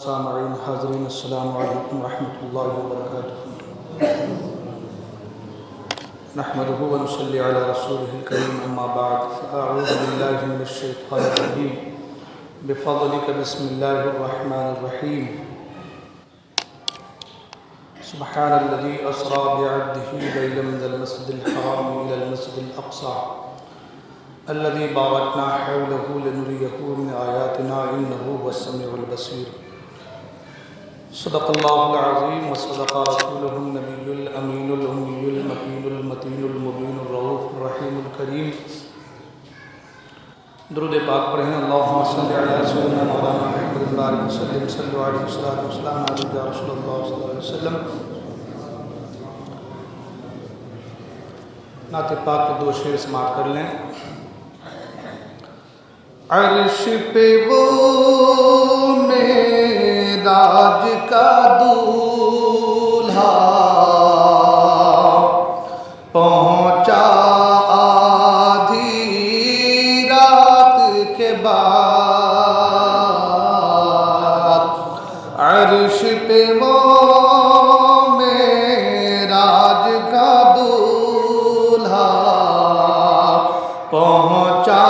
سامعین حاضرین السلام علیکم ورحمۃ اللہ وبرکاتہ نحمده ونصلی علی رسوله الکریم اما بعد فاعوذ باللہ من الشیطان الرجیم بفضلک بسم اللہ الرحمن الرحیم سبحان الذی اسری بعبده لیلا من المسجد الحرام الى المسجد الاقصى الذي باركنا حوله لنريه من آياتنا إنه هو السميع البصير صدق الله العظيم وصدق رسوله النبي الأمين الأمي المكين المتين المبين الرؤوف الرحيم الكريم درود پاک پڑھیں اللهم صل على سيدنا مولانا محمد بارك وسلم صلوا عليه الصلاة والسلام عليك يا رسول الله صلى الله عليه وسلم. نعت پاک کے دو شعر سماعت کر لیں. عرش پہ وہ معراج کا دولہا پہنچا آدھی رات کے بعد. عرش پہ وہ معراج کا دولہا پہنچا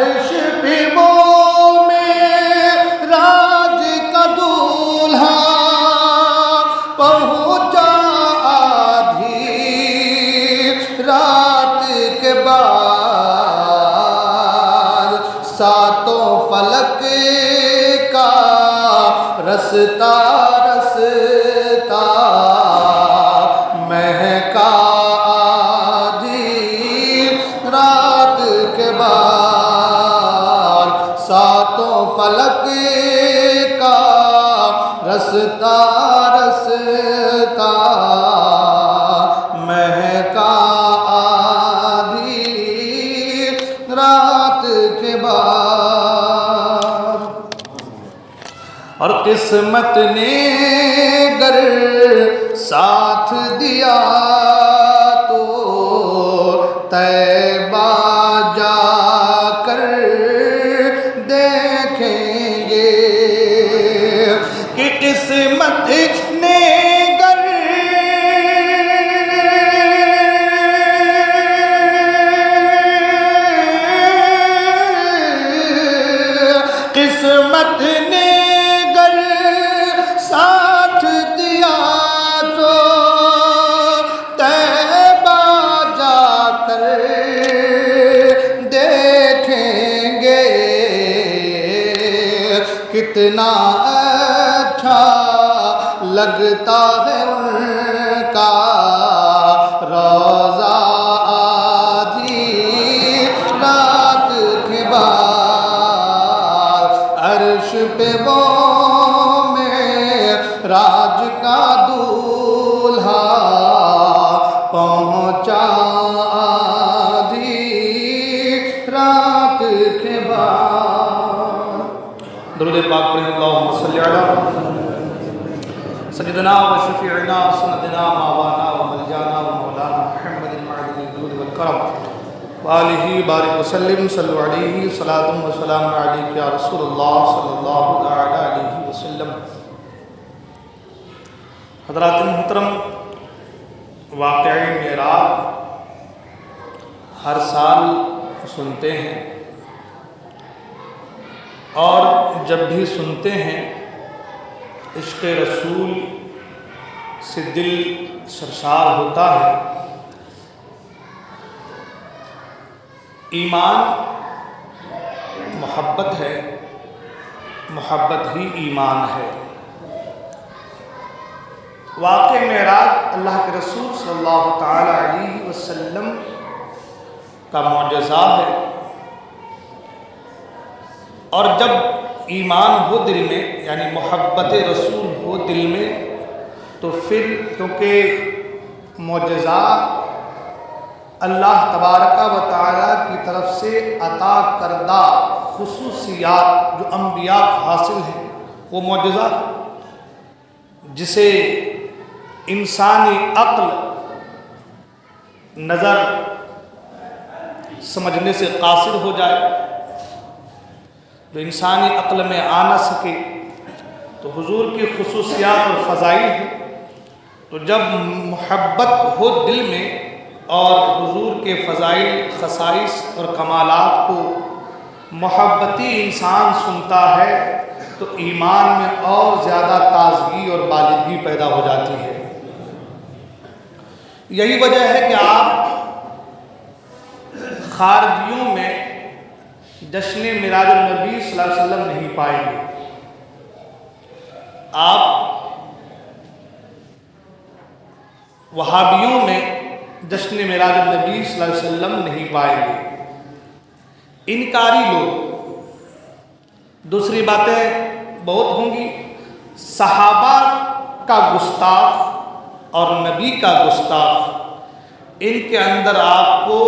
عرش پہ وہ معراج کا دولہا پہنچا آدھی رات کے بعد. ساتوں فلک رستا رستا مہکا آدھی رات کے بعد. ساتوں فلک کا رستا رستا مہکا آدھی رات کے بعد. اور قسمت نے گر ساتھ دیا تو طیبہ جا کر دیکھیں گے کہ قسمت نے گر قسمت نے ساتھ دیا تو طیبہ جا کر دیکھیں گے کتنا اچھا لگتا ہے ان کا روضہ آدھی رات کے بعد. عرش پہ وہ راج کا دولہا پہنچا آدھی رات کے بعد. درود پاک پڑھیں اللہم صلی علی سیدنا و شفیعنا و سندنا ماوانا و ملجانا و مولانا محمد المعدن الجود والکرم وآلہ بارک وسلم صلو علیہ صلاۃ و سلام علیک یا رسول اللہ صلی اللہ علیہ وسلم. حضرات محترم، واقعہ معراج ہر سال سنتے ہیں اور جب بھی سنتے ہیں عشق رسول سے دل سرشار ہوتا ہے. ایمان محبت ہے، محبت ہی ایمان ہے. واقع معراج اللہ کے رسول صلی اللہ تعالی علیہ وسلم کا معجزہ ہے. اور جب ایمان ہو دل میں یعنی محبت رسول ہو دل میں تو پھر کیونکہ معجزہ اللہ تبارک و تعالی کی طرف سے عطا کردہ خصوصیات جو انبیاء کو حاصل ہیں وہ معجزہ ہے، جسے انسانی عقل نظر سمجھنے سے قاصر ہو جائے، جو انسانی عقل میں آ نہ سکے، تو حضور کی خصوصیات اور فضائل ہیں۔ تو جب محبت ہو دل میں اور حضور کے فضائل، خصائص اور کمالات کو محبتی انسان سنتا ہے تو ایمان میں اور زیادہ تازگی اور بالغی پیدا ہو جاتی ہے۔ یہی وجہ ہے کہ آپ خارجیوں میں جشن معراج النبی صلی اللہ علیہ وسلم نہیں پائیں گے۔ آپ وہابیوں میں جشن معراج النبی صلی اللہ علیہ وسلم نہیں پائیں گے۔ انکاری لوگ، دوسری باتیں بہت ہوں گی، صحابہ کا گستاخ اور نبی کا گستاخ، ان کے اندر آپ کو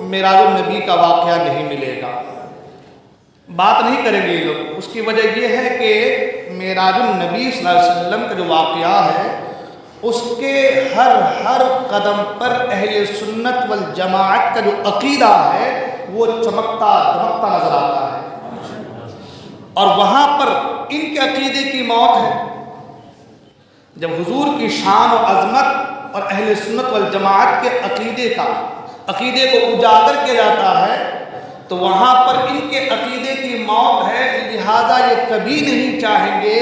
معراج النبی کا واقعہ نہیں ملے گا، بات نہیں کریں گے یہ لوگ۔ اس کی وجہ یہ ہے کہ معراج النبی صلی اللہ علیہ وسلم کا جو واقعہ ہے اس کے ہر قدم پر اہل سنت والجماعت کا جو عقیدہ ہے وہ چمکتا دمکتا نظر آتا ہے، اور وہاں پر ان کے عقیدے کی موت ہے۔ جب حضور کی شان و عظمت اور اہل سنت والجماعت کے عقیدے کو اجاگر کیا جاتا ہے تو وہاں پر ان کے عقیدے کی موت ہے، لہذا یہ کبھی نہیں چاہیں گے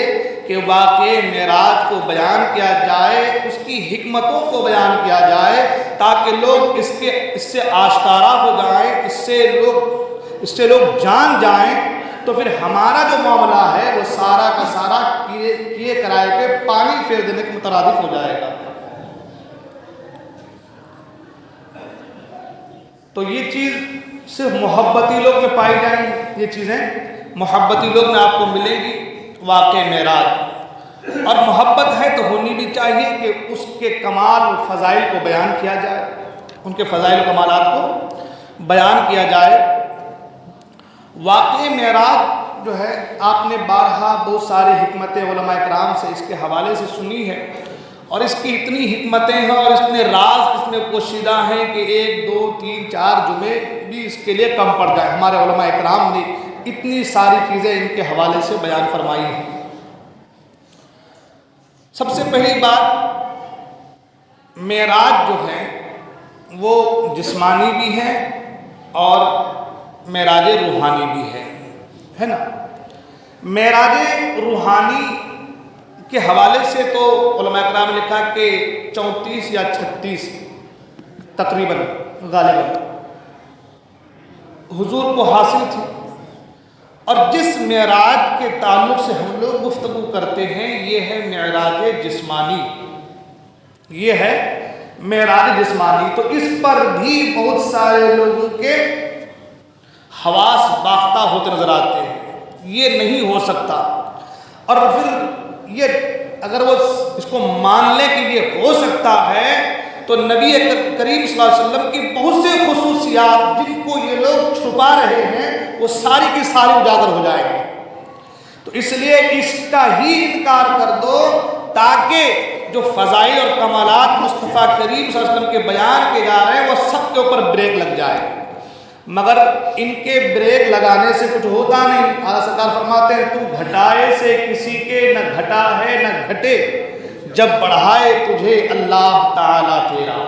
کہ واقع معراج کو بیان کیا جائے، اس کی حکمتوں کو بیان کیا جائے، تاکہ لوگ اس سے آشکارا ہو جائیں، اس سے لوگ جان جائیں، تو پھر ہمارا جو معاملہ ہے وہ سارا کا سارا کیے کرائے پہ پانی پھیر دینے کے مترادف ہو جائے گا۔ تو یہ چیز صرف محبتی لوگ میں پائی جائیں گی، یہ چیزیں محبتی لوگ میں آپ کو ملیں گی۔ واقع معراج، اور محبت ہے تو ہونی بھی چاہیے کہ اس کے کمال و فضائل کو بیان کیا جائے، ان کے فضائل و کمالات کو بیان کیا جائے۔ واقع معراج جو ہے آپ نے بارہا بہت ساری حکمتیں علماء کرام سے اس کے حوالے سے سنی ہے، اور اس کی اتنی حکمتیں ہیں اور اتنے راز اس میں پوشیدہ ہیں کہ 1 2 3 4 جمعے بھی اس کے لیے کم پڑ جائے۔ ہمارے علماء کرام نے اتنی ساری چیزیں ان کے حوالے سے بیان فرمائی ہیں۔ سب سے پہلی بات، معراج جو ہے وہ جسمانی بھی ہے اور معراج روحانی بھی ہے نا۔ معراج روحانی کے حوالے سے تو علماء کرام نے لکھا کہ 34 یا 36 تقریباً غالباً حضور کو حاصل تھی، اور جس معراج کے تعلق سے ہم لوگ گفتگو کرتے ہیں یہ ہے معراج جسمانی، یہ ہے معراج جسمانی۔ تو اس پر بھی بہت سارے لوگوں کے حواس باختہ ہوتے نظر آتے ہیں، یہ نہیں ہو سکتا، اور پھر یہ اگر وہ اس کو مان لیں کہ یہ ہو سکتا ہے تو نبی کریم صلی اللہ علیہ وسلم کی بہت سے خصوصیات جن کو یہ لوگ چھپا رہے ہیں وہ ساری کی ساری اجاگر ہو جائیں گے۔ تو اس لیے اس کا ہی انکار کر دو تاکہ جو فضائل اور کمالات مصطفیٰ کریم صلی اللہ علیہ وسلم کے بیان کے جا رہے ہیں وہ سب کے اوپر بریک لگ جائے، مگر ان کے بریک لگانے سے کچھ ہوتا نہیں۔ اعلیٰ سرکار فرماتے ہیں تو گھٹائے سے کسی کے نہ گھٹا ہے نہ گھٹے، جب بڑھائے تجھے اللہ تعالیٰ تیرا۔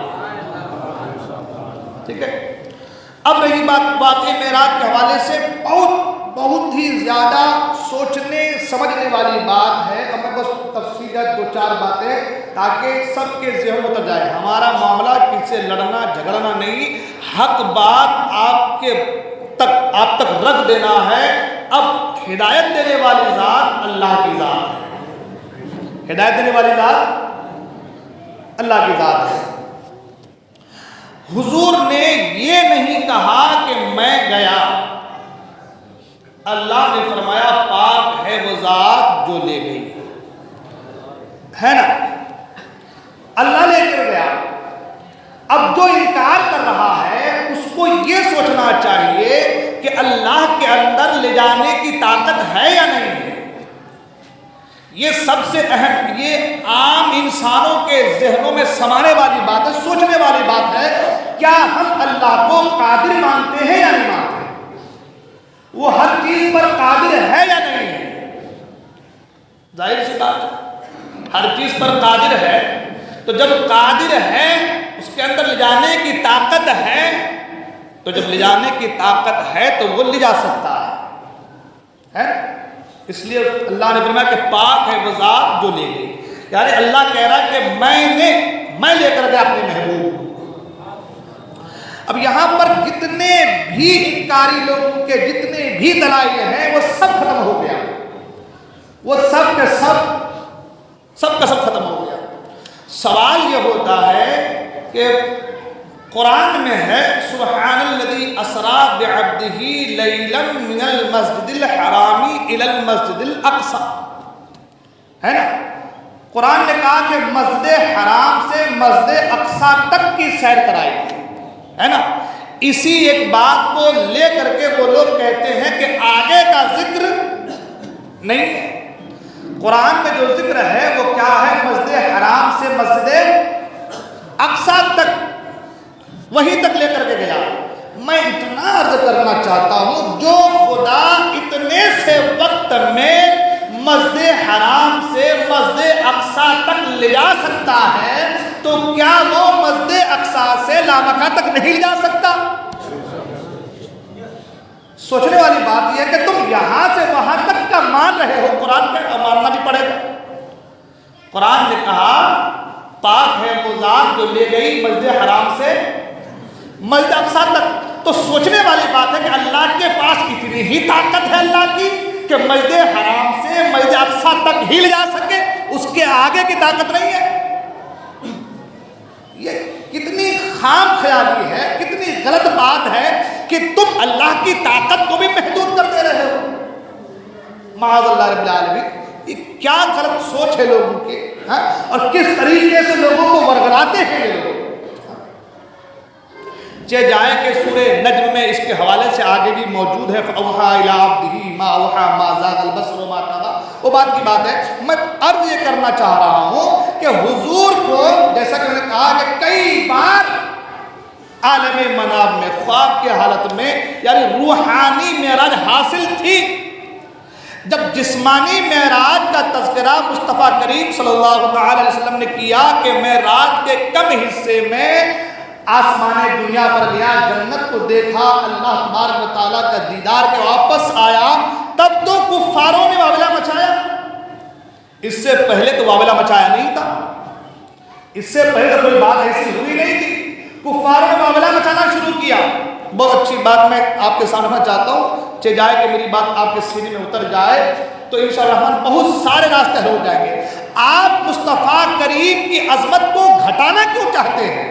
ٹھیک ہے، اب رہی بات واقع معراج کے حوالے سے بہت ہی زیادہ سوچنے سمجھنے والی بات ہے، اور میں بس تفصیلات 2-4 باتیں تاکہ سب کے ذہن میں اتر جائے۔ ہمارا معاملہ کسی سے لڑنا جھگڑنا نہیں، حق بات آپ تک رکھ دینا ہے۔ اب ہدایت دینے والی ذات اللہ کی ذات ہے، ہدایت دینے والی ذات اللہ کی ذات ہے۔ حضور نے یہ نہیں کہا کہ میں گیا، اللہ نے فرمایا پاک ہے وہ ذات جو لے گئی، ہے نا، اللہ لے کر گیا۔ اب جو انکار کر رہا ہے اس کو یہ سوچنا چاہیے کہ اللہ کے اندر لے جانے کی طاقت ہے یا نہیں ہے؟ یہ سب سے اہم، یہ عام انسانوں کے ذہنوں میں سمانے والی بات ہے، سوچنے والی بات ہے۔ کیا ہم اللہ کو قادر مانتے ہیں یا نہیں مانتے؟ وہ ہر چیز پر قادر ہے یا نہیں ہے؟ ظاہر سی بات ہے، ہر چیز پر قادر ہے۔ تو جب قادر ہے، اس کے اندر لے جانے کی طاقت ہے، تو جب لے جانے کی طاقت ہے تو وہ لے جا سکتا ہے۔ اس لیے اللہ نے فرمایا کہ پاک ہے وہ ذات جو لے گئی، یعنی اللہ کہہ رہا ہے کہ میں لے کر گیا اپنے محبوب۔ اب یہاں پر جتنے بھی انکاری لوگوں کے جتنے بھی دلائل ہیں وہ سب ختم ہو گیا، وہ سب کا سب ختم ہو گیا۔ سوال یہ ہوتا ہے کہ قرآن میں ہے سبحان الذی اسری بعبدہ لیلا من المسجد الحرام الی المسجد الاقصی، ہے نا؟ قرآن نے کہا کہ مسجد حرام سے مسجد اقصی تک کی سیر کرائی، ہے نا؟ اسی ایک بات کو لے کر کے وہ لوگ کہتے ہیں کہ آگے کا ذکر نہیں ہے۔ قرآن میں جو ذکر ہے وہ کیا ہے؟ مسجد حرام سے مسجد اقصی تک، وہیں تک لے کر کے گیا۔ میں اتنا عرض کرنا چاہتا ہوں، جو خدا اتنے سے وقت میں مسجد حرام سے مسجد اقصی تک لے جا سکتا ہے تو کیا وہ مسجد اقصی سے لامکہ تک نہیں لے جا سکتا؟ سوچنے والی بات یہ ہے کہ تم یہاں سے وہاں تک کا مان رہے ہو، قرآن کا ماننا بھی پڑے گا۔ قرآن نے کہا پاک ہے وہ ذات جو لے گئی مسجد حرام سے مسجد اقصی تک۔ تو سوچنے والی بات ہے کہ اللہ کے پاس اتنی ہی طاقت ہے اللہ کی کہ مسجد حرام سے مسجد اقصی تک ہی لے جا سکے، اس کے آگے کی طاقت نہیں ہے۔ یہ کتنی خام خیالی ہے، کتنی غلط بات ہے کہ تم اللہ کی طاقت کو بھی محدود کر دے رہے ہو۔ معاذ اللہ رب العالمین، یہ کیا غلط سوچ ہے لوگوں کی، اور کس طریقے سے لوگوں کو ورگلاتے ہیں یہ لوگ۔ چہ جائے کہ سورہ نجم میں اس کے حوالے سے آگے بھی موجود ہے فَأَوْحَىٰ إِلَىٰ عَبْدِهِ مَا أَوْحَىٰ مَا زَاغَ الْبَصَرُ وَمَا طَغَىٰ، وہ بات کی بات ہے۔ میں عرض یہ کرنا چاہ رہا ہوں کہ حضور کو جیسا کہ میں نے کہا کہ کئی بار عالم منام میں خواب کی حالت میں یعنی روحانی معراج حاصل تھی۔ جب جسمانی معراج کا تذکرہ مصطفیٰ کریم صلی اللہ علیہ وسلم نے کیا کہ میں رات کے کم حصے میں آسمان دنیا پر گیا، جنت کو دیکھا، اللہ تبارک و تعالیٰ کا دیدار کے واپس آیا، تب تو کفاروں نے واویلا مچایا۔ اس سے پہلے تو واویلا مچایا نہیں تھا، اس سے پہلے تو کوئی بات ایسی ہوئی نہیں تھی، کفاروں نے واویلا مچانا شروع کیا۔ بہت اچھی بات میں آپ کے سامنے چاہتا ہوں، چہ جائے کہ میری بات آپ کے سینے میں اتر جائے تو انشاءاللہ بہت سارے راستے ہو جائیں گے۔ آپ مصطفیٰ کریم کی عظمت کو گھٹانا کیوں چاہتے ہیں؟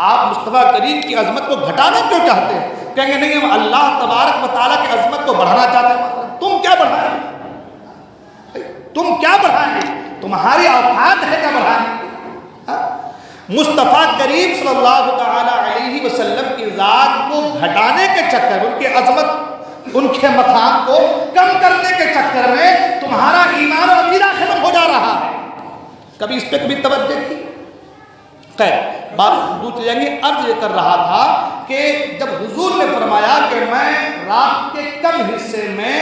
آپ مصطفیٰ کریم کی عظمت کو گھٹانا کیوں چاہتے ہیں؟ کہیں گے نہیں ہم اللہ تبارک و تعالیٰ کی عظمت کو بڑھانا چاہتے ہیں۔ تم کیا بڑھائیں گے؟ تم کیا بڑھائیں گے؟ تمہاری اوقات ہے کیا بڑھانے کی؟ مصطفیٰ کریم صلی اللہ تعالیٰ علیہ وسلم کی ذات کو گھٹانے کے چکر، ان کی عظمت، ان کے مقام کو کم کرنے کے چکر میں تمہارا ایمان و عقیدہ ختم ہو جا رہا ہے۔ کبھی اس پہ کبھی توجہ کی؟ خیر، بات دوسری جائیں گے۔ عرض یہ کر رہا تھا کہ جب حضور نے فرمایا کہ میں رات کے کم حصے میں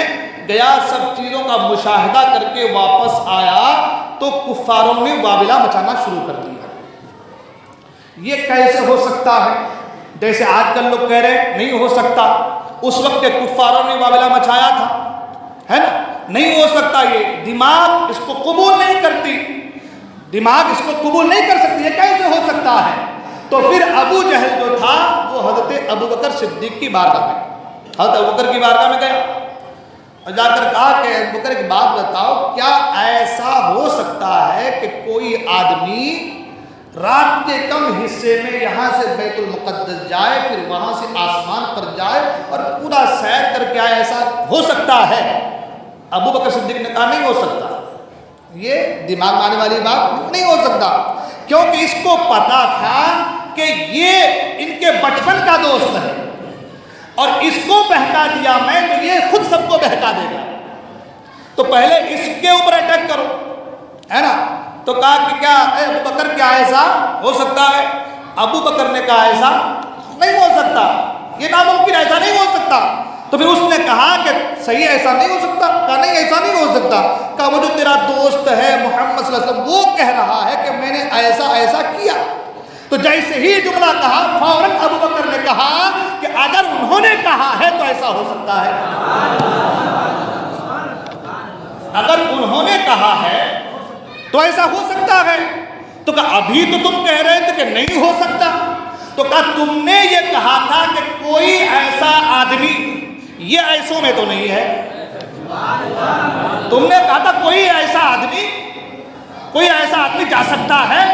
گیا، سب چیزوں کا مشاہدہ کر کے واپس آیا، تو کفاروں نے واویلا مچانا شروع کر دیا۔ یہ کیسے ہو سکتا ہے؟ جیسے آج کل لوگ کہہ رہے ہیں نہیں ہو سکتا، اس وقت کے کفاروں نے واویلا مچایا تھا، ہے نا؟ نہیں ہو سکتا، یہ دماغ اس کو قبول نہیں کرتی، دماغ اس کو قبول نہیں کر سکتی، یہ کیسے ہو سکتا ہے؟ تو پھر ابو جہل جو تھا وہ حضرت ابوبکر صدیق کی بارگاہ میں، حضرت ابوبکر کی بارگاہ میں گیا اور جا کر کہا کہ ابوبکر ایک بات بتاؤ، کیا ایسا ہو سکتا ہے کہ کوئی آدمی رات کے کم حصے میں یہاں سے بیت المقدس جائے، پھر وہاں سے آسمان پر جائے اور پورا سیر کر کے آئے، ایسا ہو سکتا ہے؟ ابوبکر صدیق نے کہا نہیں ہو سکتا، یہ دماغ میں آنے والی بات نہیں ہو سکتا، کیونکہ اس کو پتا تھا کہ یہ ان کے بچپن کا دوست ہے اور اس کو بہکا دیا میں تو یہ خود سب کو بہکا دے گا، تو پہلے اس کے اوپر اٹیک کرو، ہے نا؟ تو کہا کہ کیا ابو بکر کیا ایسا ہو سکتا ہے؟ ابو بکر نے کہا ایسا نہیں ہو سکتا، یہ ناممکن، ایسا نہیں ہو سکتا۔ تو پھر اس نے کہا کہ صحیح ایسا نہیں ہو سکتا؟ کہا نہیں ایسا نہیں ہو سکتا۔ کہا وہ جو تیرا دوست ہے محمد صلی اللہ علیہ وسلم وہ کہہ رہا ہے کہ میں نے ایسا ایسا کیا۔ تو جیسے ہی جملہ کہا فوراً ابو بکر نے کہا کہ اگر انہوں نے کہا ہے تو ایسا ہو سکتا ہے، اگر انہوں نے کہا ہے تو ایسا ہو سکتا ہے۔ تو کہا ابھی تو تم کہہ رہے تھے کہ نہیں ہو سکتا، تو کہا تم نے یہ کہا تھا کہ کوئی ایسا آدمی، یہ ایسوں میں تو نہیں ہے، تم نے کہا تھا کوئی ایسا آدمی جا سکتا ہے،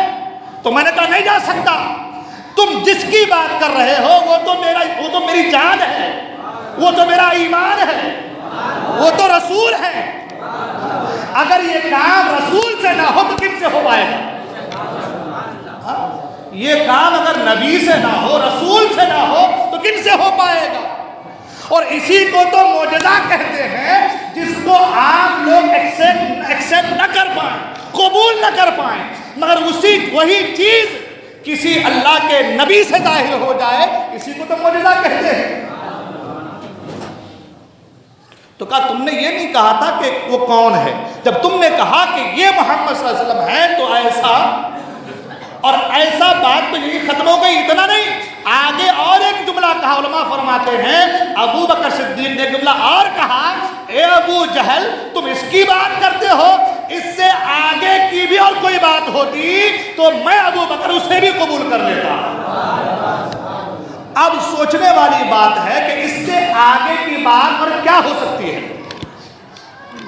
تو میں نے کہا نہیں جا سکتا۔ تم جس کی بات کر رہے ہو وہ تو میری جان ہے، وہ تو میرا ایمان ہے، وہ تو رسول ہے، اگر یہ کام رسول سے نہ ہو تو کن سے ہو پائے گا؟ یہ کام اگر نبی سے نہ ہو، رسول سے نہ ہو تو کن سے ہو پائے گا؟ اور اسی کو تو معجزہ کہتے ہیں جس کو عام لوگ ایکسپٹ نہ کر پائیں، قبول نہ کر پائیں، مگر وہی چیز کسی اللہ کے نبی سے ظاہر ہو جائے، اسی کو تو معجزہ کہتے ہیں۔ تو کہا تم نے یہ نہیں کہا تھا کہ وہ کون ہے، جب تم نے کہا کہ یہ محمد صلی اللہ علیہ وسلم ہے تو ایسا اور ایسا، بات تو یہی ختم ہو گئی، اتنا نہیں، آگے اور ایک جملہ کہا۔ علماء فرماتے ہیں ابو بکر صدیق نے جملہ اور کہا، اے ابو جہل تم اس کی بات کرتے ہو، اس سے آگے کی بھی اور کوئی بات ہوتی تو میں ابو بکر اسے بھی قبول کر لیتا۔ اب سوچنے والی بات ہے کہ اس سے آگے کی بات اور کیا ہو سکتی ہے؟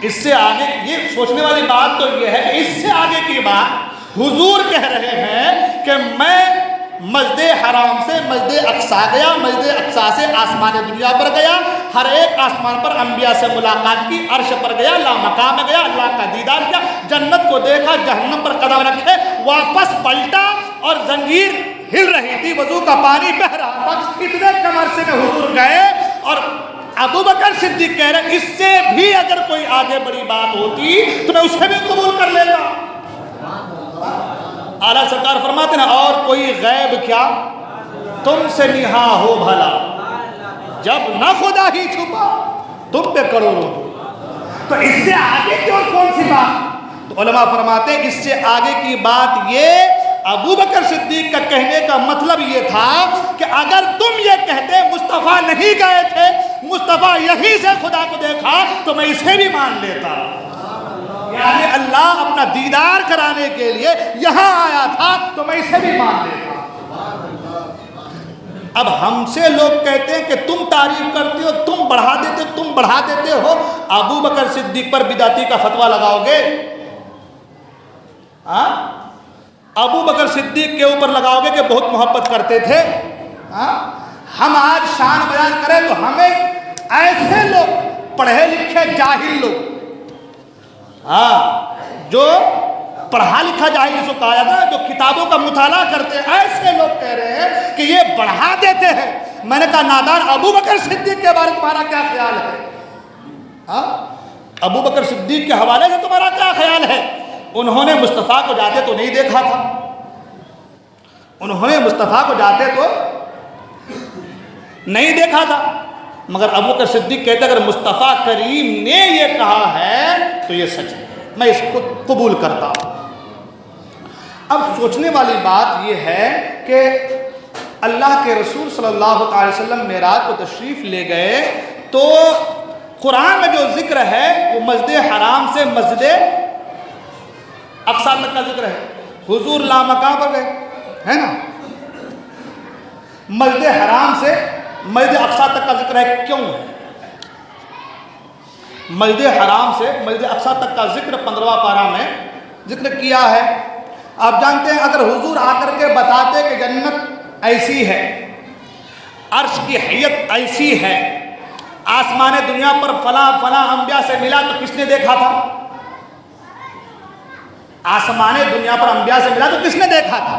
اس سے آگے یہ سوچنے والی بات تو یہ ہے کہ اس سے آگے کی بات حضور کہہ رہے ہیں کہ میں مسجد حرام سے مسجد اقصیٰ گیا، مسجد اقصیٰ سے آسمان دنیا پر گیا، ہر ایک آسمان پر انبیاء سے ملاقات کی، عرش پر گیا، لامقام میں گیا، اللہ کا دیدار کیا، جنت کو دیکھا، جہنم پر قدم رکھے، واپس پلٹا اور زنجیر ہل رہی تھی، وضو کا پانی بہہ رہا تھا، اتنے کم عرصے میں حضور گئے۔ اور ابو بکر صدیق کہہ رہے اس سے بھی اگر کوئی آگے بڑی بات ہوتی تو میں اسے بھی قبول کر لیتا۔ اعلیٰ سرکار فرماتے ہیں اور کوئی غیب کیا تم سے نہا ہو بھلا، جب نہ خدا ہی چھپا تم پہ کروڑوں۔ تو اس سے آگے کی اور کون سی بات؟ تو علماء فرماتے ہیں اس سے آگے کی بات یہ، ابو بکر صدیق کا کہنے کا مطلب یہ تھا کہ اگر تم یہ کہتے مصطفیٰ نہیں گئے تھے، مصطفیٰ یہیں سے خدا کو دیکھا تو میں اسے بھی مان لیتا، یعنی اللہ اپنا دیدار کرانے کے لیے یہاں آیا تھا تو میں اسے بھی مان لیتا۔ اب ہم سے لوگ کہتے ہیں کہ تم تعریف کرتے ہو، تم بڑھا دیتے ہو، ابو بکر صدیق پر بدعتی کا فتویٰ لگاؤ گے؟ ابو بکر صدیق کے اوپر لگاؤ گے کہ بہت محبت کرتے تھے؟ ہم آج شان بیان کریں تو ہمیں ایسے لوگ پڑھے لکھے جاہل لوگ، جو پڑھا لکھا جاہل جس کو کہا جاتا ہے، جو کتابوں کا مطالعہ کرتے ہیں، ایسے لوگ کہہ رہے ہیں کہ یہ بڑھا دیتے ہیں۔ میں نے کہا نادان، ابو بکر صدیق کے بارے میں تمہارا کیا خیال ہے؟ ابو بکر صدیق کے حوالے سے تمہارا کیا خیال ہے؟ انہوں نے مصطفیٰ کو جاتے تو نہیں دیکھا تھا، انہوں نے مصطفیٰ کو جاتے تو نہیں دیکھا تھا، مگر ابو بکر صدیق کہتے اگر مصطفیٰ کریم نے یہ کہا ہے تو یہ سچ ہے، میں اس کو قبول کرتا ہوں۔ اب سوچنے والی بات یہ ہے کہ اللہ کے رسول صلی اللہ علیہ وسلم معراج کو تشریف لے گئے تو قرآن میں جو ذکر ہے وہ مسجد حرام سے مسجد اقصیٰ تک کا ذکر ہے، حضور لامقام پر گئے، ہے نا؟ مسجد حرام سے مسجد اقصیٰ تک کا ذکر ہے، کیوں ہے؟ مسجد حرام سے مسجد اقصیٰ تک کا ذکر 15واں پارہ میں ذکر کیا ہے۔ آپ جانتے ہیں اگر حضور آ کر کے بتاتے کہ جنت ایسی ہے، عرش کی حیت ایسی ہے، آسمان دنیا پر فلاں فلاں انبیاء سے ملا، تو کس نے دیکھا تھا؟ آسمان دنیا پر انبیاء سے ملا تو کس نے دیکھا تھا؟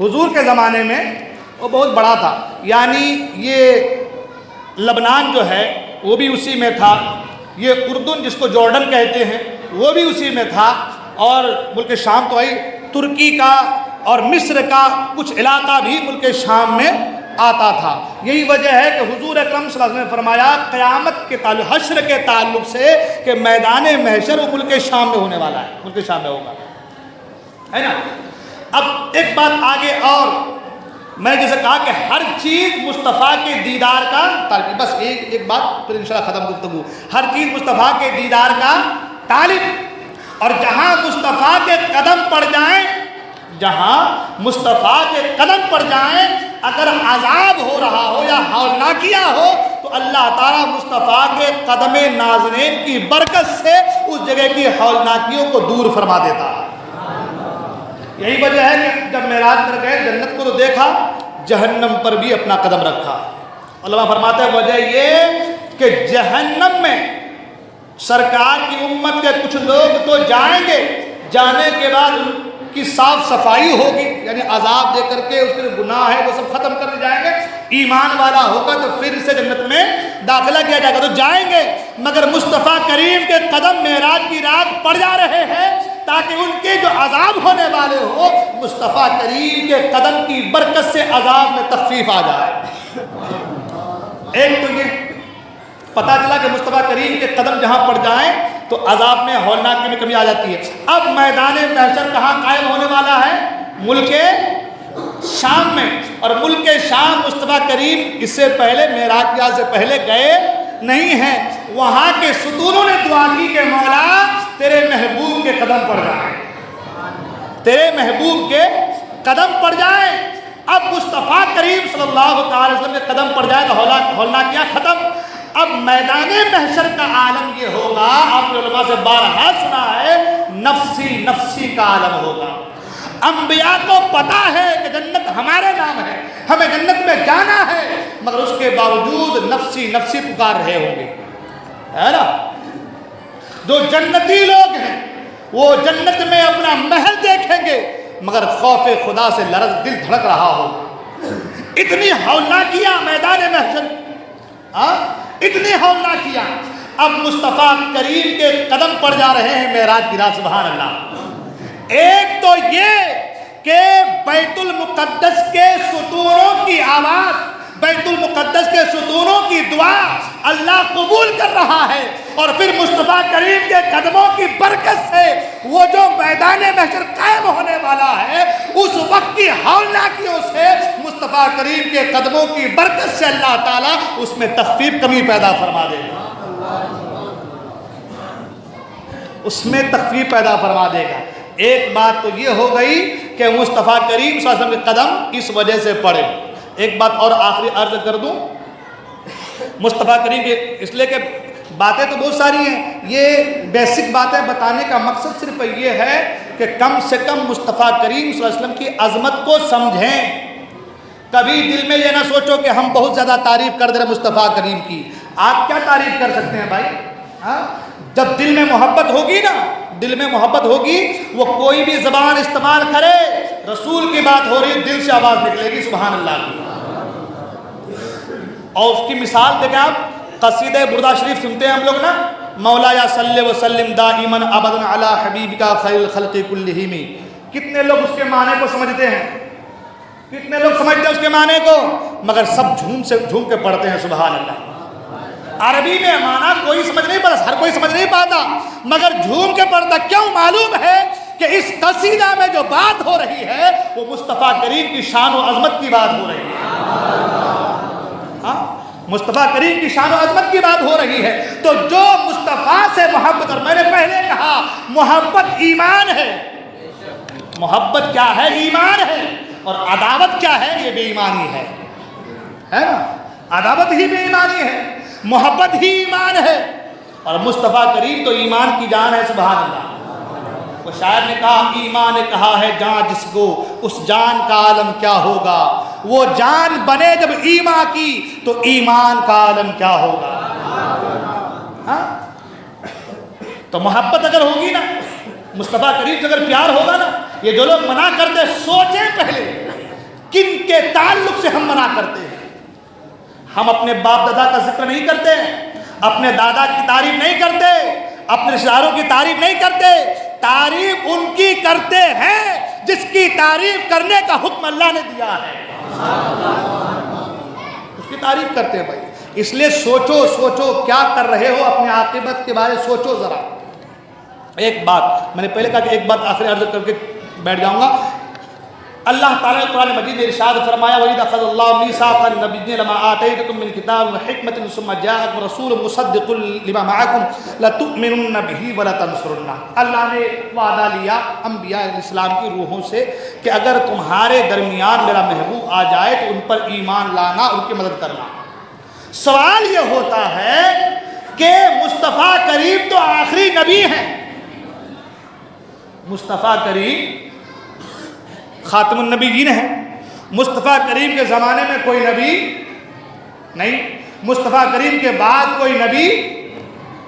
حضور کے زمانے میں وہ بہت بڑا تھا، یعنی یہ لبنان جو ہے وہ بھی اسی میں تھا، یہ اردن جس کو جارڈن کہتے ہیں وہ بھی اسی میں تھا، اور ملک شام تو ہے، ترکی کا اور مصر کا کچھ علاقہ بھی ملک شام میں آتا تھا۔ یہی وجہ ہے کہ حضور اکرم صلی اللہ علیہ وسلم نے فرمایا قیامت کے تعلق، حشر کے تعلق سے، کہ میدان محشر وہ ملک شام میں ہونے والا ہے، ملک شام میں ہوگا، ہے نا۔ اب ایک بات آگے، اور میں جیسے کہا کہ ہر چیز مصطفیٰ کے دیدار کا طالب، بس ایک بات پھر انشاءاللہ ختم گفتگو، ہر چیز مصطفیٰ کے دیدار کا طالب، اور جہاں مصطفیٰ کے قدم پڑ جائیں، جہاں مصطفیٰ کے قدم پڑ جائیں، اگر عذاب ہو رہا ہو یا ہولناکیاں ہو، تو اللہ تعالیٰ مصطفیٰ کے قدم نازنین کی برکت سے اس جگہ کی ہولناکیوں کو دور فرما دیتا ہے۔ یہی وجہ ہے کہ جب معراج پر گئے جنت کو تو دیکھا، جہنم پر بھی اپنا قدم رکھا۔ علماء فرماتے ہیں وجہ یہ کہ جہنم میں سرکار کی امت کے کچھ لوگ تو جائیں گے، جانے کے بعد ان کی صاف صفائی ہوگی، یعنی عذاب دے کر کے اس کے گناہ ہے وہ سب ختم کر جائیں گے، ایمان والا ہوگا تو پھر سے جنت میں داخلہ کیا جائے گا، تو جائیں گے، مگر مصطفیٰ کریم کے قدم معراج کی رات پڑ جا رہے ہیں تاکہ ان کے جو عذاب ہونے والے ہو، مصطفیٰ کریم کے قدم کی برکت سے عذاب میں تخفیف آ جائے۔ ایک تو یہ پتہ چلا کہ مصطفیٰ کریم کے قدم جہاں پڑ جائیں تو عذاب میں ہولناکی میں کمی آ جاتی ہے۔ اب میدان محشر کہاں قائم ہونے والا ہے؟ ملک شام میں، اور ملک شام مصطفیٰ کریم اس سے پہلے معراج سے پہلے گئے نہیں ہیں، وہاں کے ستونوں نے دعا کی کہ مولا تیرے محبوب کے قدم پڑ جائیں، تیرے محبوب کے قدم پڑ جائیں۔ اب مصطفیٰ کریم صلی اللہ علیہ وسلم کے قدم پڑ جائے تو ہولناکیاں ختم۔ اب میدان محشر کا عالم یہ ہوگا، آپ نے علماء سے بارہا سنا ہے، نفسی نفسی کا عالم ہوگا۔ انبیاء کو پتا ہے کہ جنت ہمارے نام ہے، ہمیں جنت میں جانا ہے، مگر اس کے باوجود نفسی نفسی پکار رہے ہوں گے، ہے نا۔ جو جنتی لوگ ہیں وہ جنت میں اپنا محل دیکھیں گے، مگر خوف خدا سے لرز دل دھڑک رہا ہوگا۔ اتنی ہولناکیاں میدان محشر، اتنی ہولناکیاں۔ اب مصطفیٰ کریم کے قدم پڑ جا رہے ہیں معراج کی رات، سبحان اللہ۔ ایک تو یہ کہ بیت المقدس کے ستونوں کی آواز، بیت المقدس کے ستونوں کی دعا اللہ قبول کر رہا ہے، اور پھر مصطفیٰ کریم کے قدموں کی برکت سے وہ جو میدان محشر قائم ہونے والا ہے، اس وقت کی ہولناکیوں سے مصطفیٰ کریم کے قدموں کی برکت سے اللہ تعالیٰ اس میں تخفیف کمی پیدا فرما دے گا، اس میں تخفیف پیدا فرما دے گا۔ ایک بات تو یہ ہو گئی کہ مصطفیٰ کریم صلی اللہ علیہ وسلم کے قدم اس وجہ سے پڑے۔ ایک بات اور آخری عرض کر دوں، مصطفیٰ کریم کے، اس لیے کہ باتیں تو بہت ساری ہیں، یہ بیسک باتیں بتانے کا مقصد صرف یہ ہے کہ کم سے کم مصطفیٰ کریم صلی اللہ علیہ وسلم کی عظمت کو سمجھیں۔ کبھی دل میں یہ نہ سوچو کہ ہم بہت زیادہ تعریف کر دے رہے مصطفیٰ کریم کی۔ آپ کیا تعریف کر سکتے ہیں بھائی؟ جب دل میں محبت ہوگی نا، دل میں محبت ہوگی، وہ کوئی بھی زبان استعمال کرے، رسول کی بات ہو رہی دل سے آواز نکلے گی، سبحان اللہ کی۔ اور اس کی مثال دیکھیں آپ، قصیدہ بردہ شریف سنتے ہیں ہم لوگ نا، مولا یا صلی وسلم دائما ابدا علی حبیبک خیر الخلق کلہم۔ کتنے لوگ اس کے معنی کو سمجھتے ہیں، کتنے لوگ سمجھتے ہیں اس کے معنی کو، مگر سب جھوم کے پڑھتے ہیں، سبحان اللہ۔ عربی میں معنی کوئی سمجھ نہیں پاتا، ہر کوئی سمجھ نہیں پاتا، مگر جھوم کے پڑھتا۔ کیوں؟ معلوم ہے کہ اس قصیدہ میں جو بات ہو رہی ہے وہ مصطفیٰ کریم کی شان و عظمت کی بات ہو رہی ہے، مصطفیٰ کریم کی شان و عظمت کی بات ہو رہی ہے۔ تو جو مصطفیٰ سے محبت، اور میں نے پہلے کہا محبت ایمان ہے، محبت کیا ہے؟ ایمان ہے، اور عداوت کیا ہے؟ یہ بے ایمانی ہے نا، عداوت ہی بے ایمانی ہے، محبت ہی ایمان ہے، اور مصطفیٰ کریم تو ایمان کی جان ہے، سبحان اللہ۔ وہ شاعر نے کہا ایمان نے کہا ہے جان جس کو، اس جان کا عالم کیا ہوگا، وہ جان بنے جب ایمان کی تو ایمان کا عالم کیا ہوگا۔ تو محبت اگر ہوگی نا، مصطفیٰ کریم سے اگر پیار ہوگا نا، یہ جو لوگ منع کرتے سوچیں پہلے، کے تعلق سے ہم منع کرتے ہیں. ہم اپنے باپ دادا کا ذکر نہیں کرتے, اپنے دادا کی تعریف نہیں کرتے, اپنے رشتہ داروں کی تعریف نہیں کرتے. تعریف ان کی کرتے ہیں جس کی تعریف کرنے کا حکم اللہ نے دیا ہے, اس کی تعریف کرتے ہیں بھائی. اس لیے سوچو کیا کر رہے ہو, اپنے عاقبت کے بارے سوچو ذرا. ایک بات میں نے پہلے کہا کہ ایک بات آخری عرض کر کے بیٹھ جاؤں گا. اللہ تعالیٰ نے قرآن مجید میں ارشاد فرمایا وَإِذْ أَخَذَ اللَّهُ مِيثَاقَ النَّبِيِّينَ لَمَا آتَيْتُكُم مِّن كِتَابٍ وَحِكْمَةٍ ثُمَّ جَاءَكُمْ رَسُولٌ مُصَدِّقٌ لِّمَا مَعَكُمْ لَتُؤْمِنُنَّ بِهِ وَلَتَنصُرُنَّهُ. اللہ نے وعدہ لیا انبیاء علیہ السلام کی روحوں سے کہ اگر تمہارے درمیان میرا محبوب آ جائے تو ان پر ایمان لانا, ان کی مدد کرنا. سوال یہ ہوتا ہے کہ مصطفیٰ کریم تو آخری نبی ہیں, مصطفیٰ کریم خاتم النبیین ہے, مصطفیٰ کریم کے زمانے میں کوئی نبی نہیں, مصطفیٰ کریم کے بعد کوئی نبی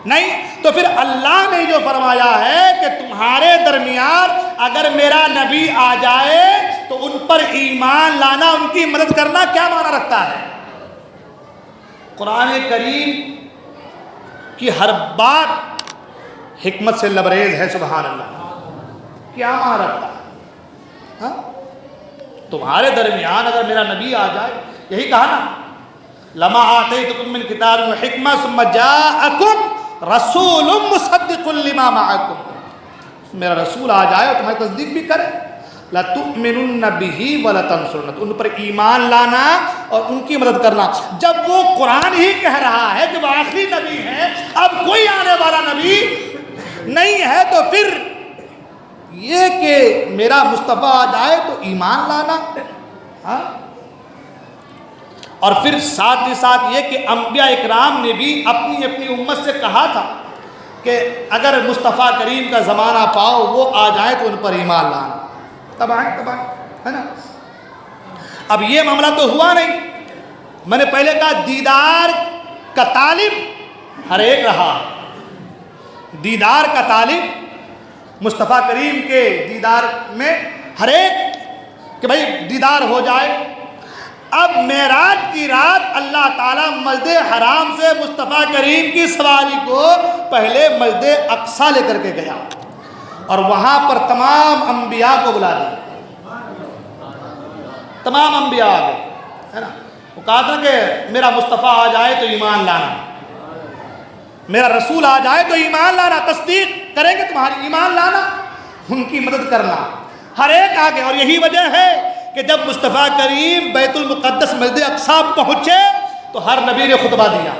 نہیں. تو پھر اللہ نے جو فرمایا ہے کہ تمہارے درمیان اگر میرا نبی آ جائے تو ان پر ایمان لانا, ان کی مدد کرنا, کیا معنی رکھتا ہے؟ قرآن کریم کی ہر بات حکمت سے لبریز ہے, سبحان اللہ. کیا معنی رکھتا ہے؟ تمہارے درمیان اگر میرا نبی آ جائے, یہی کہا نا لما آتیتکم من کتاب وحکمہ ثم جاءکم رسول مصدق لما معکم, میرا رسول آ جائے اور تمہاری تصدیق بھی کرے. لتؤمنن به ولتنصرنہ, ان پر ایمان لانا اور ان کی مدد کرنا. جب وہ قرآن ہی کہہ رہا ہے کہ وہ آخری نبی ہے, اب کوئی آنے والا نبی نہیں ہے, تو پھر یہ کہ میرا مصطفیٰ آ جائے تو ایمان لانا, ہاں. اور پھر ساتھ ہی ساتھ یہ کہ انبیاء اکرام نے بھی اپنی اپنی امت سے کہا تھا کہ اگر مصطفیٰ کریم کا زمانہ پاؤ وہ آ جائے تو ان پر ایمان لانا. تباہ ہے نا. اب یہ معاملہ تو ہوا نہیں. میں نے پہلے کہا دیدار کا طالب ہر ایک رہا, دیدار کا طالب مصطفیٰ کریم کے دیدار میں ہر ایک کہ بھائی دیدار ہو جائے. اب معراج کی رات اللہ تعالیٰ مسجد حرام سے مصطفیٰ کریم کی سواری کو پہلے مسجد اقصیٰ لے کر کے گیا اور وہاں پر تمام انبیاء کو بلا دیا. تمام انبیاء آ گئے, ہے نا. وہ کہا تھا کہ میرا مصطفیٰ آ جائے تو ایمان لانا, میرا رسول آ جائے تو ایمان لانا, تصدیق کریں گے تمہاری, ایمان لانا, ان کی مدد کرنا. ہر ایک آگے. اور یہی وجہ ہے کہ جب مصطفیٰ کریم بیت المقدس مسجد اقصیٰ پہنچے تو ہر نبی نے خطبہ دیا.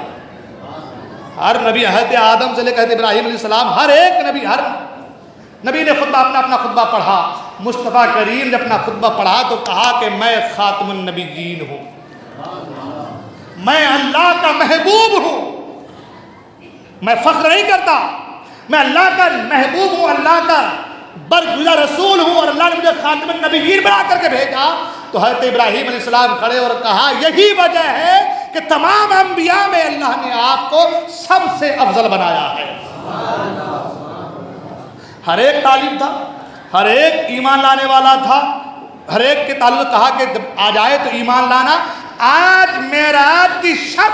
ہر نبی, حضرت آدم سے لے کر ابراہیم علیہ السلام, ہر ایک نبی, ہر نبی نے خطبہ اپنا خطبہ پڑھا. مصطفیٰ کریم نے اپنا خطبہ پڑھا تو کہا کہ میں خاتم النبیین ہوں, میں اللہ کا محبوب ہوں, میں فخر نہیں کرتا, میں اللہ کا محبوب ہوں, اللہ کا برگزیدہ رسول ہوں, اور اللہ نے مجھے خاتم النبیین بنا کر کے بھیجا. تو حضرت ابراہیم علیہ السلام کھڑے اور کہا یہی وجہ ہے کہ تمام انبیاء میں اللہ نے آپ کو سب سے افضل بنایا ہے. ہر ایک طالب تھا, ہر ایک ایمان لانے والا تھا, ہر ایک کے تعلق کہا کہ جب آ جائے تو ایمان لانا. آج معراج کی شب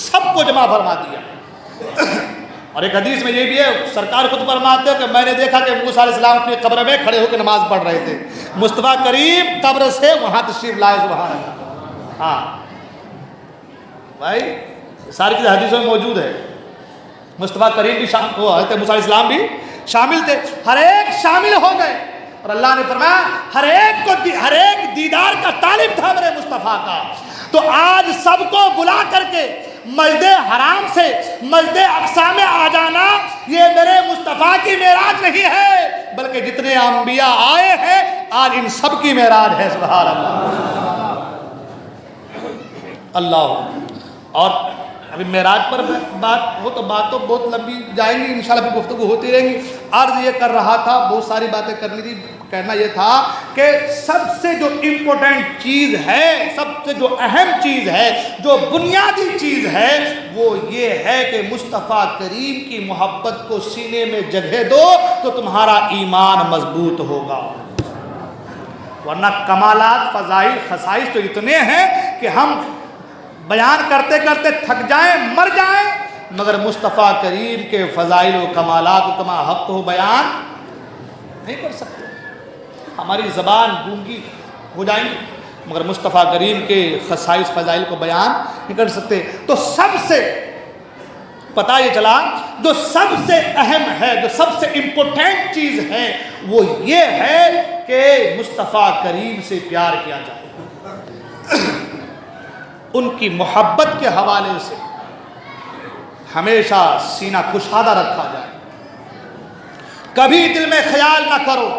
سب کو جمع فرما دیا. اور ایک حدیث میں یہ بھی ہے, سرکار خود فرماتے ہو کہ میں نے دیکھا کہ موسیٰ علیہ السلام اپنی قبر میں کھڑے ہو کے نماز پڑھ رہے تھے, مصطفیٰ کریم قبر سے وہاں تشریف لائے, سبحان اللہ. ہاں بھائی ساری چیزیں حدیثوں میں موجود ہے. مصطفیٰ کریم بھی حضرت موسیٰ علیہ السلام بھی شامل تھے, ہر ایک شامل ہو گئے. اور اللہ نے فرمایا ہر ایک دیدار کا طالب تھا میرے مصطفیٰ کا. تو آج سب کو بلا کر کے مسجد حرام سے مسجد اقصیٰ میں آ جانا یہ میرے مصطفیٰ کی معراج نہیں ہے, بلکہ جتنے انبیاء آئے ہیں آج ان سب کی معراج ہے. سبحان اللہ. اور ابھی معراج پر بات ہو تو بات تو بہت لمبی جائیں گی, انشاءاللہ پھر گفتگو ہوتی رہیں گی. عرض یہ کر رہا تھا, بہت ساری باتیں کرنی تھی, کہنا یہ تھا کہ سب سے جو امپورٹنٹ چیز ہے, سب سے جو اہم چیز ہے, جو بنیادی چیز ہے, وہ یہ ہے کہ مصطفیٰ کریم کی محبت کو سینے میں جگہ دو تو تمہارا ایمان مضبوط ہوگا. ورنہ کمالات، فضائل، خصائص تو اتنے ہیں کہ ہم بیان کرتے کرتے تھک جائیں، مر جائیں، مگر مصطفیٰ کریم کے فضائل و کمالات و کما حق ہو بیان نہیں کر سکتے. ہماری زبان گونگی ہو جائیں گی مگر مصطفیٰ کریم کے خصائص فضائل کو بیان نہیں کر سکتے. تو سب سے پتہ یہ چلا جو سب سے اہم ہے، جو سب سے امپورٹنٹ چیز ہے وہ یہ ہے کہ مصطفیٰ کریم سے پیار کیا جائے، ان کی محبت کے حوالے سے ہمیشہ سینہ کشادہ رکھا جائے. کبھی دل میں خیال نہ کرو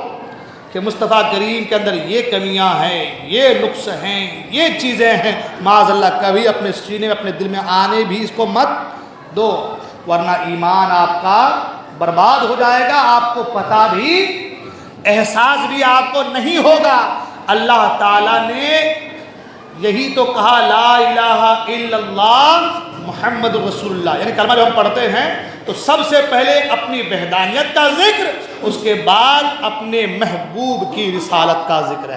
کہ مصطفیٰ کریم کے اندر یہ کمیاں ہیں، یہ نقص ہیں، یہ چیزیں ہیں، معاذ اللہ کبھی اپنے سینے میں، اپنے دل میں آنے بھی اس کو مت دو، ورنہ ایمان آپ کا برباد ہو جائے گا، آپ کو پتہ بھی، احساس بھی آپ کو نہیں ہوگا. اللہ تعالیٰ نے یہی تو کہا لا الہ الا اللہ محمد رسول اللہ، یعنی کلمہ جو ہم پڑھتے ہیں تو سب سے پہلے اپنی وحدانیت کا ذکر، اس کے بعد اپنے محبوب کی رسالت کا ذکر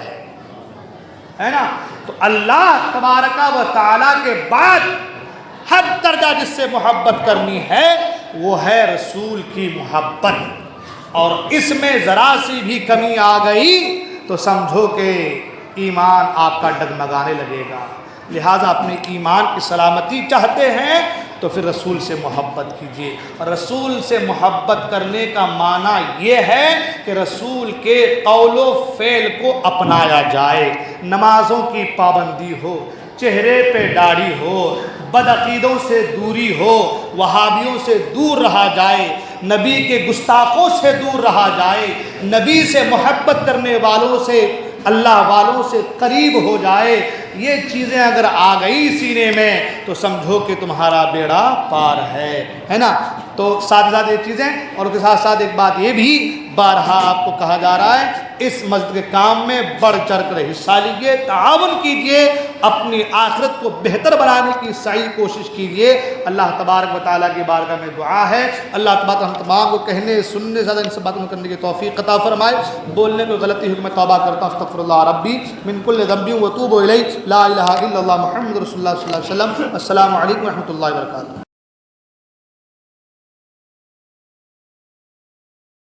ہے نا. تو اللہ تبارک و تعالیٰ کے بعد ہر درجہ جس سے محبت کرنی ہے وہ ہے رسول کی محبت، اور اس میں ذرا سی بھی کمی آ گئی تو سمجھو کہ ایمان آپ کا ڈگمگانے لگے گا. لہٰذا اپنے ایمان کی سلامتی چاہتے ہیں تو پھر رسول سے محبت کیجیے. اور رسول سے محبت کرنے کا معنی یہ ہے کہ رسول کے قول و فعل کو اپنایا جائے، نمازوں کی پابندی ہو، چہرے پہ داڑھی ہو، بدعقیدوں سے دوری ہو، وہابیوں سے دور رہا جائے، نبی کے گستاخوں سے دور رہا جائے، نبی سے محبت کرنے والوں سے، اللہ والوں سے قریب ہو جائے. یہ چیزیں اگر آ گئی سینے میں تو سمجھو کہ تمہارا بیڑا پار ہے نا. تو ساتھ ساتھ یہ چیزیں، اور اس کے ساتھ ساتھ ایک بات یہ بھی بارہا آپ کو کہا جا رہا ہے، اس مسجد کے کام میں بڑھ چڑھ کر حصہ لیجیے، تعاون کیجیے، اپنی آخرت کو بہتر بنانے کی سعی کوشش کیجیے. اللہ تبارک و تعالیٰ کی بارگاہ میں دعا ہے اللہ تبارک ہم تمام کو کہنے سننے زیادہ ان سے باتوں کرنے کی توفیق عطا فرمائے. بولنے میں غلطی حکم توبہ کرتا ہوں، استغفر اللہ ربی من کل ذنب واتوب الیہ، لا الہ الا اللہ محمد رسول اللہ صلی اللہ علیہ وسلم. السلام علیکم و رحمۃ اللہ وبرکاتہ.